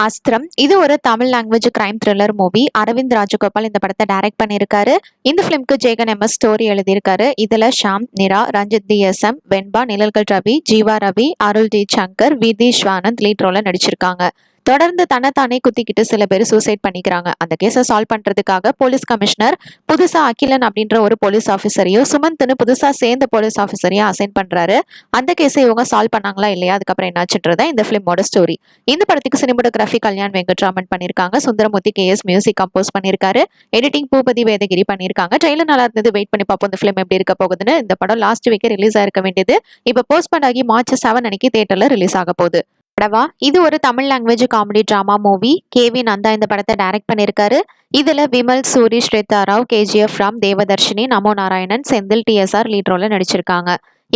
அஸ்திரம் இது ஒரு Tamil language crime thriller movie. Aravind Rajagopal இந்த படத்தை டைரக்ட் பண்ணியிருக்காரு. இந்த ஃபிலிம்க்கு ஜெகன் எம்எஸ் ஸ்டோரி எழுதியிருக்காரு. இதுல ஷாம், நிரா, ரஞ்சித் டிஎஸ்எம், வெண்பா, நிழல்கள் ரவி, ஜீவா ரவி, அருள் டி சங்கர், விதி ஸ்வானந்த் லீட் ரோல நடிச்சிருக்காங்க. தொடர்ந்து தன்னைத்தானே குத்திக்கிட்டு சில பேர் சூசைட் பண்ணிக்கிறாங்க. அந்த கேஸை சால்வ் பண்றதுக்காக போலீஸ் கமிஷனர் புதுசா அகிலன் அப்படின்ற ஒரு போலீஸ் ஆஃபீஸரையும் சுமந்த்னு புதுசா சேர்ந்த போலீஸ் ஆஃபீஸரையும் அசைன் பண்றாரு. அந்த கேஸை இவங்க சால்வ் பண்ணாங்களா இல்லையா, அதுக்கப்புறம் என்னாச்சுன்றதா இந்த பிலிமோட ஸ்டோரி. இந்த படத்துக்கு சினிமோட்டோகிராஃபி கல்யாண் வெங்கட்ராமன் பண்ணிருக்காங்க. சுந்தரமூர்த்தி KS மியூசிக் கம்போஸ் பண்ணிருக்காரு. எடிட்டிங் பூபதி வேதகிரி பண்ணிருக்காங்க. ட்ரெயிலர் நல்லா இருந்தது, வெயிட் பண்ணி பார்ப்போம் இந்த பிலிம் எப்படி இருக்க போகுதுன்னு. இந்த படம் லாஸ்ட் வீக்கே ரிலீஸ் ஆயிருக்க வேண்டியது இப்ப போஸ்ட்போன் ஆகி March 7 அன்னைக்கு தியேட்டர்ல ரிலீஸ் ஆக போகுது. படவா இது ஒரு Tamil language comedy drama movie. KV Nandha இந்த படத்தை டைரக்ட் பண்ணிருக்காரு. இதுல விமல், சூரி, ஸ்ரீதா ராவ், KGF ராம், தேவதர்ஷினி, நமோ நாராயணன், செந்தில், TSR லீட் ரோல நடிச்சிருக்காங்க.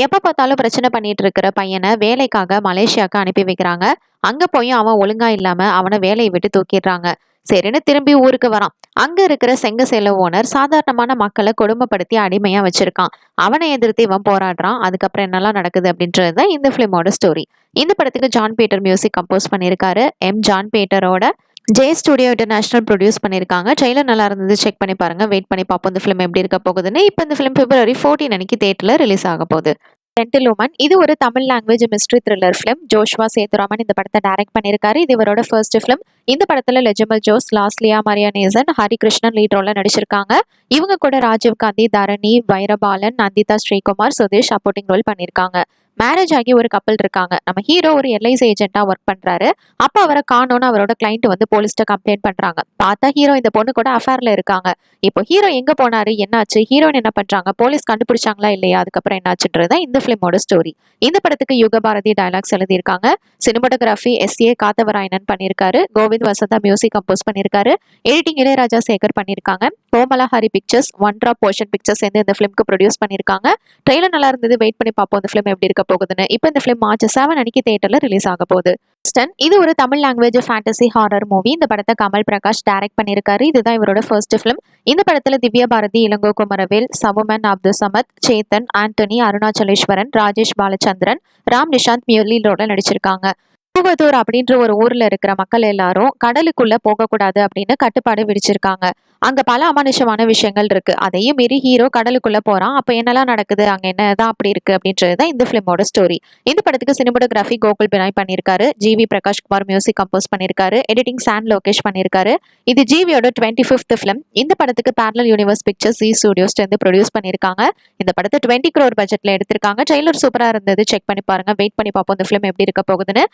எப்ப பார்த்தாலும் பிரச்சனை பண்ணிட்டு இருக்கிற பையனை வேலைக்காக மலேசியாவுக்கு அனுப்பி வைக்கிறாங்க. அங்க போய் அவன் ஒழுங்கா இல்லாம அவனை வேலையை விட்டு தூக்கிடுறாங்க. சரின்னு திரும்பி ஊருக்கு வரான். அங்க இருக்கிற செங்கசேல ஓனர் சாதாரணமான மக்களை கொடுமைப்படுத்தி அடிமையா வச்சிருக்கான். அவனை எதிர்த்து இவன் போராடுறான். அதுக்கப்புறம் என்னெல்லாம் நடக்குது அப்படின்றதுதான் இந்த பிலிமோட ஸ்டோரி. இந்த படத்துக்கு ஜான் பீட்டர் மியூசிக் கம்போஸ் பண்ணியிருக்காரு. ஜான் பீட்டரோட ஜே ஸ்டுடியோ இன்டர்நேஷனல் ப்ரொடியூஸ் பண்ணியிருக்காங்க. ட்ரெய்லர் நல்லா இருந்தது, செக் பண்ணி பாருங்க. வெயிட் பண்ணி பார்ப்போம் இந்த ஃபிலிம் எப்படி இருக்க போகுதுன்னு. இப்போ இந்த ஃபிலிம் February 14 அன்னைக்கு தியேட்டர்ல ரிலீஸ் ஆக போகுது. ஜென்டில்வுமன் இது ஒரு Tamil language mystery thriller film. Joshua Sethuraman இந்த படத்தை டைரக்ட் பண்ணியிருக்காரு. இது இவரோட ஃபர்ஸ்ட் ஃபிலிம். இந்த படத்துல லெஜமல் ஜோஸ், லாஸ்லியா மரியானேசன், ஹரிகிருஷ்ணன் லீட் ரோல்ல நடிச்சிருக்காங்க. இவங்க கூட ராஜீவ் காந்தி, தரணி, வைரபாலன், நந்திதா ஸ்ரீகுமார், சுதேஷ் சப்போர்ட்டிங் ரோல் பண்ணியிருக்காங்க. மேரேஜ் ஆகி ஒரு கப்பல் இருக்காங்க. நம்ம ஹீரோ ஒரு LIC ஏஜென்ட்டா ஒர்க் பண்றாரு. அப்ப அவரை காணோன்னு அவரோட கிளைண்ட் வந்து போலீஸ்ட்ட கம்ப்ளைண்ட் பண்றாங்க. பார்த்தா ஹீரோ இந்த பொண்ணு கூட அஃபேர்ல இருக்காங்க. இப்போ ஹீரோ எங்க போனாரு, என்னாச்சு, ஹீரோயின் என்ன பண்றாங்க, போலீஸ் கண்டுபிடிச்சாங்களா இல்லையா, அதுக்கப்புறம் என்னாச்சுன்றதா இந்த பிலிமோட ஸ்டோரி. இந்த படத்துக்கு யுகபாரதி டைலாக்ஸ் எழுதியிருக்காங்க. சினிமோட்டோகிராஃபி SA காத்தவராயணன் பண்ணியிருக்காரு. கோவிந்த் வசந்தா மியூசிக் கம்போஸ் பண்ணியிருக்காரு. எடிட்டிங் இளையராஜா சேகர் பண்ணியிருக்காங்க. Komala Hari pictures, one drop portion pictures சேர்ந்து இந்த ஃபிலிம்க்கு ப்ரொடியூஸ் பண்ணியிருக்காங்க. ட்ரெய்லர் நல்லா இருந்தது, வெயிட் பண்ணி பார்ப்போம் இந்த ஃபிலிம் எப்படி இருக்க போகுதுன்னு. இப்போ இந்த ஃபிலிம் March 7 அன்னைக்கு தியேட்டர்ல ரிலீஸ் ஆக போகுது. இது ஒரு Tamil language fantasy horror movie. இந்த படத்தை கமல் பிரகாஷ் டைரக்ட் பண்ணியிருக்காரு. இதுதான் இவரோட ஃபர்ஸ்ட் ஃபிலிம். இந்த படத்துல திவ்யா பாரதி, இளங்கோ குமரவேல், சவுமன் அப்துல் சமத், சேத்தன், ஆண்டனி, அருணாச்சலேஸ்வரன், ராஜேஷ் பாலச்சந்திரன், ராம் நிஷாந்த் மியூலிலோட நடிச்சிருக்காங்க. பூவதூர் அப்படின்ற ஒரு ஊர்ல இருக்கிற மக்கள் எல்லாரும் கடலுக்குள்ள போகக்கூடாது அப்படின்னு கட்டுப்பாடு விதிச்சிருக்காங்க. அங்க பல அமானுஷமான விஷயங்கள் இருக்கு. அதையும் மீறி ஹீரோ கடலுக்குள்ள போறான். அப்ப என்னெல்லாம் நடக்குது, அங்க என்னதான் அப்படி இருக்கு அப்படின்றதுதான் இந்த பிலிமோட ஸ்டோரி. இந்த படத்துக்கு சினிமோட்டோகிராஃபி கோகுல் பினாய் பண்ணியிருக்காரு. GV Prakash Kumar music compose பண்ணியிருக்காரு. எடிட்டிங் சான் லோகேஷ் பண்ணியிருக்காரு. இது GVயோட 25th ஃபிலிம். இந்த படத்துக்கு பேரலல் யூனிவர்ஸ் பிக்சர்ஸ் ஸ்டுடியோஸ் வந்து ப்ரொடியூஸ் பண்ணியிருக்காங்க. இந்த படத்தை 20 crore பட்ஜெட்ல எடுத்திருக்காங்க. ட்ரெய்லர் சூப்பரா இருந்தது, செக் பண்ணி பாருங்க. வெயிட் பண்ணி பார்ப்போம் இந்த ஃபிலிம் எப்படி இருக்க போகுதுன்னு.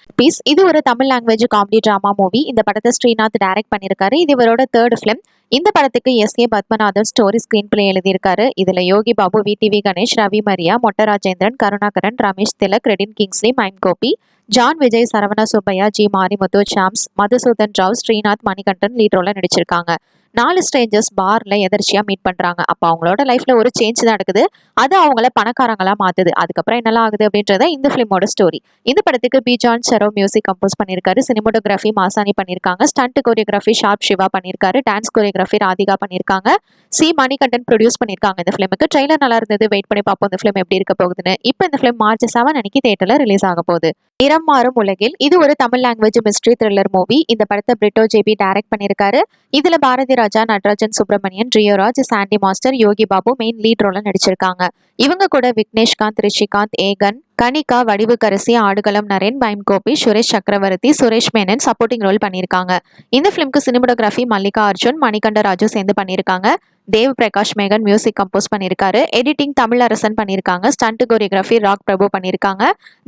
இது ஒரு Tamil language comedy drama movie. இந்த படத்தை ஸ்ரீநாத் டைரக்ட் பண்ணியிருக்காரு. இது இவரோட தேர்ட் ஃபிலிம். இந்த படத்துக்கு SK Padmanathan story screenplay எழுதியிருக்காரு. இதுல Yogi Babu, VTV Ganesh, Ravi Mariya, Motta Rajendran, Karunakaran, Ramesh Thilak, Redin Kingsley, Mime Gopi, John Vijay, Saravana Subbaiah, G Marimuthu, Chaams, Madhusudhan Rao, Srinath, Manikandan lead ரோல்ல நடிச்சிருக்காங்க. 4 ஸ்ட்ரேஞ்சர்ஸ் பார்ல எதர்ச்சியா மீட் பண்றாங்க. அப்ப அவங்களோட லைஃப்ல ஒரு சேஞ்ச் நடக்குது. அது அவங்கள பணக்காரங்களா மாத்துது. அதுக்கப்புறம் என்னெல்லாம் ஆகுது அப்படின்றத இந்த பிலிமோட ஸ்டோரி. இந்த படத்துக்கு பிஜான் செரோ மியூசிக் கம்போஸ் பண்ணியிருக்காரு. சினிமோட்டோகிராஃபி மாசானி பண்ணியிருக்காங்க. ஸ்டண்ட் கோரியோகிராஃபி ஷார்ப் சிவா பண்ணியிருக்காரு. டான்ஸ் கோரியோகிராஃபி ராதிகா பண்ணியிருக்காங்க. C மணிகண்டன் ப்ரொடியூஸ் பண்ணியிருக்காங்க. இந்த பிலிமுக்கு ட்ரெய்லர் நல்லா இருந்தது, வெயிட் பண்ணி பார்ப்போம் இந்த பிலிம் எப்படி இருக்க போகுதுன்னு. இப்போ இந்த பிலிம் March 7 அன்னைக்கு தியேட்டர்ல ரிலீஸ் ஆக போகுது. நிறம் மாறும் உலகில் இது ஒரு Tamil language mystery thriller movie. இந்த படத்தை பிரிட்டோ JB டைரக்ட் பண்ணியிருக்காரு. இதுல Bharathi Raja, Natarajan Subramanian, Rio Raj, Chandy master, Yogi Babu main lead ரோல நடிச்சிருக்காங்க. இவங்க கூட விக்னேஷ்காந்த், ரிஷிகாந்த், ஏகன், கனிகா, வடிவுக்கரசி, ஆடுகளம் நரேன், பைம் கோபி, சுரேஷ் சக்கரவர்த்தி, சுரேஷ் மேனன் சப்போர்ட்டிங் ரோல் பண்ணியிருக்காங்க. இந்த பிலிம்க்கு சினிமோட்டோகிராஃபி மல்லிகா அர்ஜுன், மணிகண்ட ராஜு சேர்ந்து பண்ணியிருக்காங்க. தேவ் பிரகாஷ் மேகன் மியூசிக் கம்போஸ் பண்ணியிருக்காரு. எடிட்டிங் தமிழ் அரசன் பண்ணியிருக்காங்க. ஸ்டண்ட் கோரியோகிராஃபி ராக் பிரபு பண்ணியிருக்காங்க.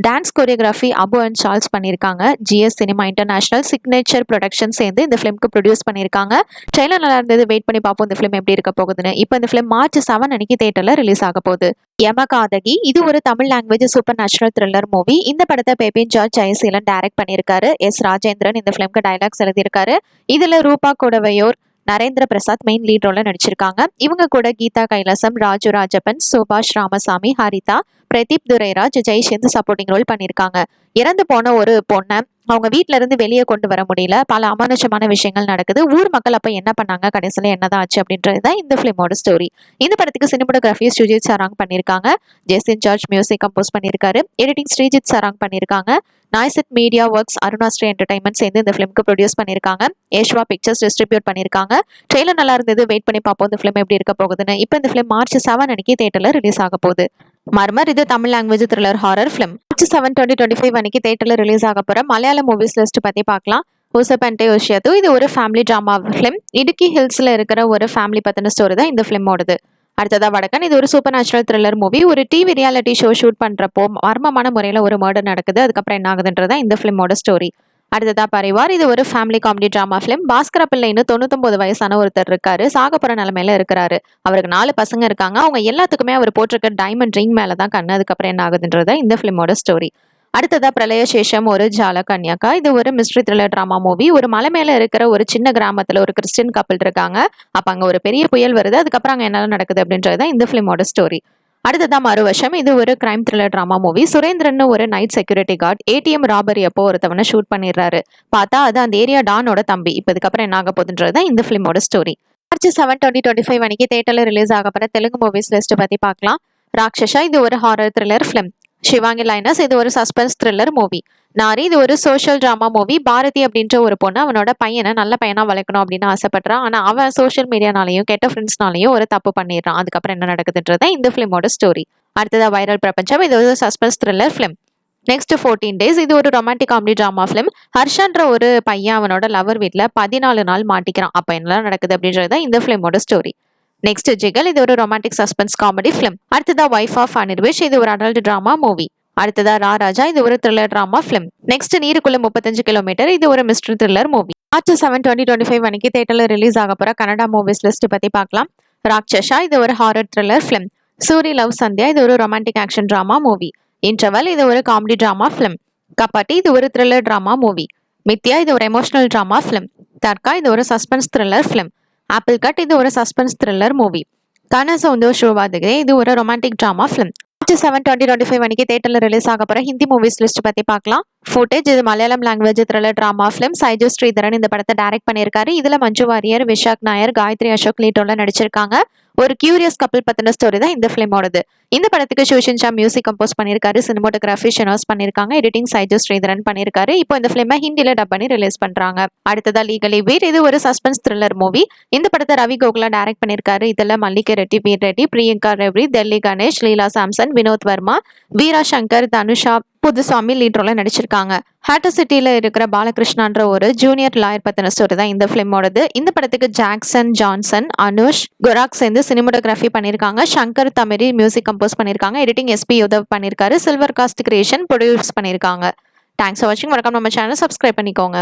Dance choreography Abu and Charles பண்ணியிருக்காங்க. GS cinema international signature production சேர்ந்து இந்த ஃபிலிம்க்கு ப்ரொடியூஸ் பண்ணியிருக்காங்க. ட்ரெய்லர் நல்லா இருந்தது, வெயிட் பண்ணி பார்ப்போம் இந்த ஃபிலிம் எப்படி இருக்க போகுதுன்னு. இப்போ இந்த ஃபிலிம் March 7 அன்னைக்கு தியேட்டர்ல ரிலீஸ் ஆக போகுது. யமகாதகி இது ஒரு Tamil language super natural thriller movie. இந்த படத்தை பெபின் ஜார்ஜ் ஜெயசீலன் டைரக்ட் பண்ணியிருக்காரு. S ராஜேந்திரன் இந்த ஃபிலிம்க்கு டைலாக்ஸ் எழுதியிருக்காரு. இதுல ரூபா கொடவையோர், நரேந்திர பிரசாத் மெயின் லீட் ரோல நடிச்சிருக்காங்க. இவங்க கூட கீதா கைலாசம், ராஜு ராஜப்பன், சுபாஷ் ராமசாமி, ஹரிதா, பிரதீப் துரைராஜ், ஜெய்சந்த் சப்போர்ட்டிங் ரோல் பண்ணியிருக்காங்க. இறந்து போன ஒரு பொண்ணை அவங்க வீட்ல இருந்து வெளியே கொண்டு வர முடியல. பல அமானுஷமான விஷயங்கள் நடக்குது. ஊர் மக்கள் அப்ப என்ன பண்ணாங்க? கடைசியில என்னதான் ஆச்சு? அப்படின்றது தான் இந்த ஃபிலிமோட ஸ்டோரி. இந்த படத்துக்கு சினிமாட்டோகிராஃபி சுஜித் சராங் பண்ணியிருக்காங்க. ஜேசன் ஜார்ஜ் மியூசிக் கம்போஸ் பண்ணியிருக்காரு. எடிட்டிங் ஸ்ரீஜித் சராங் பண்ணியிருக்காங்க. நாய்செட் மீடியா ஒர்க்ஸ், அருணாஸ்ரீ என்டர்டைன்மெண்ட் சேர்ந்து இந்த ஃபிலிம்க்கு ப்ரொடியூஸ் பண்ணியிருக்காங்க. ஏஷ்வா பிக்சர்ஸ் டிஸ்ட்ரிபியூட் பண்ணியிருக்காங்க. ட்ரெய்லர் நல்லா இருந்தது. வெயிட் பண்ணி பார்ப்போம் இந்த ஃபிலிம் எப்படி இருக்க போகுதுன்னு. இப்போ இந்த ஃபிலிம் மார்ச் 7 அன்னைக்கு தியேட்டர்ல ரிலீஸ் ஆக போகுது. மர்மர் இது Tamil language thriller horror film. March 7, 2025 அன்னைக்கு தியேட்டர்ல ரிலீஸ் ஆக போற மலையாள மூவிஸ் லிஸ்ட் பத்தி பார்க்கலாம். ஊசப்பன்டே ஒஷியது இது ஒரு ஃபேமிலி டிராமா ஃபிலிம். இடுக்கி ஹில்ஸ்ல இருக்கிற ஒரு ஃபேமிலி பத்தின ஸ்டோரி தான் இந்த ஃபிலிமோடது. அடுத்ததா வடக்கன் இது ஒரு சூப்பர் நேச்சுரல் த்ரில்லர் மூவி. ஒரு டிவி ரியாலிட்டி ஷோ ஷூட் பண்றப்போ மர்மமான முறையில ஒரு மர்டர் நடக்குது. அதுக்கப்புறம் என்ன ஆகுதுன்றதா இந்த ஃபிலிமோட ஸ்டோரி. அடுத்ததா பரிவார் இது ஒரு family comedy drama film. Bhaskara பிள்ளைன்னு 99 வயசான ஒருத்தர் இருக்காரு. சாக போற நிலைமையில இருக்கிறாரு. அவருக்கு 4 பசங்க இருக்காங்க. அவங்க எல்லாத்துக்குமே அவர் போட்டிருக்க டைமண்ட் ரிங் மேலதான் கண்ணு. அதுக்கப்புறம் என்ன ஆகுதுன்றதா இந்த ஃபிலிமோட ஸ்டோரி. அடுத்ததா பிரளய சேஷம் ஒரு ஜால கன்யாக்கா இது ஒரு மிஸ்ட்ரி த்ரில்லர் டிராமா மூவி. ஒரு மலை மேல இருக்கிற ஒரு சின்ன கிராமத்துல ஒரு கிறிஸ்டின் கப்பல் இருக்காங்க. அப்ப அங்க ஒரு பெரிய புயல் வருது. அதுக்கப்புறம் அங்க என்ன நடக்குது அப்படின்றதுதான் இந்த ஃபிலிமோட ஸ்டோரி. அடுத்ததா மறுவஷம் இது ஒரு crime thriller drama movie. Surendran ஒரு night security guard ATM robbery அப்போ ஒருத்தவனை ஷூட் பண்ணிடுறாரு. பார்த்தா அது அந்த ஏரியா டானோட தம்பி. இப்ப இதுக்கப்புறம் என்ன ஆக போகுதுன்றதுதான் இந்த ஃபிலிமோட ஸ்டோரி. மார்ச் 7, 2025 அன்னைக்கு தியேட்டர்ல ரிலீஸ் ஆகப்பட தெலுங்கு மூவிஸ் லிஸ்ட் பத்தி பார்க்கலாம். ராட்சசா இது ஒரு ஹாரர் த்ரில்லர் ஃபிலிம். ஷிவாங்கி லைனஸ் இது ஒரு சஸ்பென்ஸ் த்ரில்லர் மூவி. நாரி இது ஒரு சோஷியல் டிராமா மூவி. பாரதி அப்படின்ற ஒரு பொண்ணு அவனோட பையனை நல்ல பையனா வளர்க்கணும் அப்படின்னு ஆசைப்படுறான். ஆனா அவன் சோஷியல் மீடியானாலையும் கெட்ட ஃப்ரெண்ட்ஸ்னாலையும் ஒரு தப்பு பண்ணிடுறான். அதுக்கப்புறம் என்ன நடக்குதுன்றத இந்த ஃபிலிமோட ஸ்டோரி. அடுத்ததா வைரல் பிரபஞ்சம் இது ஒரு suspense thriller film. Next 14 days இது ஒரு ரொமான்டிக் காமெடி டிராமா ஃபிலிம். ஹர்ஷன்ற ஒரு பையன் அவனோட லவர் வீட்டில் 14 நாள் மாட்டிக்கிறான். அப்ப என்னெல்லாம் நடக்குது அப்படின்றத இந்த ஃபிலிமோட ஸ்டோரி. நெக்ஸ்ட் ஜிகல் இது ஒரு ரொமான்டிக் சஸ்பென்ஸ் காமெடி ஃபிலிம். அடுத்ததா வைஃப் ஆஃப் அனிர்விஷ் இது ஒரு அடல்ட் டிராமா மூவி. அடுத்ததா ராஜா இது ஒரு த்ரில்லர் டிராமா ஃபிலிம். நெக்ஸ்ட் நீருக்குள்ள 35 கிலோமீட்டர் இது ஒரு மிஸ்டர் த்ரில்லர் மூவி. மார்ச் 7, 2025 அன்னைக்கு தியேட்டர்ல ரிலீஸ் ஆக போற கன்னடா மூவிஸ் லிஸ்ட் பத்தி பார்க்கலாம். ராட்சசா இது ஒரு horror thriller film. Suri love Sandhya இது ஒரு romantic action drama movie. Interval இது ஒரு காமெடி டிராமா ஃபிலிம். கபாட்டி இது ஒரு த்ரில்லர் டிராமா மூவி. மித்யா இது ஒரு எமோஷனல் டிராமா ஃபிலிம். தர்கா இது ஒரு suspense thriller film. Apple cut இது ஒரு சஸ்பென்ஸ் த்ரில்லர் மூவி. கானா சௌந்தோ ஷோவாதுகே இது ஒரு ரொமான்டிக் டிராமா ஃபிலிம். மார்ச் 7, 2025 அன்னைக்கு தியேட்டர்ல ரிலீஸ் ஆக போற ஹிந்தி மூவிஸ் லிஸ்ட் பத்தி பார்க்கலாம். ஃபுட்டேஜ் இது Malayalam language thriller drama film. Saiju Sreedharan இந்த படத்தை டைரக்ட் பண்ணியிருக்காரு. இதுல மஞ்சு வாரியர், விஷாக் நாயர், காயத்ரி அசோக் லீட்டோல நடிச்சிருக்காங்க. ஒரு கியூரியஸ் கப்பல் பத்தின ஸ்டோரி தான் இந்த ஃபிலிமோடது. இந்த படத்துக்கு ஷூஷன் ஷா மியூசிக் கம்போஸ் பண்ணியிருக்காரு. சினிமாட்டோகிராஃபி ஷெனோஸ் பண்ணியிருக்காங்க. எடிட்டிங் சைஜு ஸ்ரீதரன் பண்ணியிருக்காரு. இப்போ இந்த ஃபிலிமை ஹிந்தியில டப் பண்ணி ரிலீஸ் பண்றாங்க. அடுத்ததா லீகலி வீர் இது ஒரு சஸ்பென்ஸ் த்ரில்லர் மூவி. இந்த படத்தை ரவி கோகுலா டைரக்ட் பண்ணியிருக்காரு. இதுல மல்லிகா ரெட்டி, வீர் ரெட்டி, பிரியங்கா ரெவ்ரி, டெல்லி கணேஷ், லீலா சாம்சன், வினோத் வர்மா, வீரா சங்கர், தனுஷா புதுசாமி லீட் ரோல நடிச்சிருக்காங்க. ஹேட்டர் சிட்டியில இருக்கிற பாலகிருஷ்ணான்ற ஒரு ஜூனியர் லாயர் பத்தின ஸ்டோரி தான் இந்த ஃபிலிமோடது. இந்த படத்துக்கு ஜாக்சன் ஜான்சன், அனுஷ் குராக் சேர்ந்து சினிமாட்டோகிராஃபி பண்ணியிருக்காங்க. சங்கர் தமிரி மியூசிக் கம்போஸ் பண்ணியிருக்காங்க. எடிட்டிங் எஸ்பி யோதவ் பண்ணியிருக்காரு. சில்வர் காஸ்ட் கிரியேஷன் ப்ரொடியூஸ் பண்ணியிருக்காங்க. தேங்க்ஸ் ஃபார் வாட்சிங். மறக்காம நம்ம சேனல் சப்ஸ்கிரைப் பண்ணிக்கோங்க.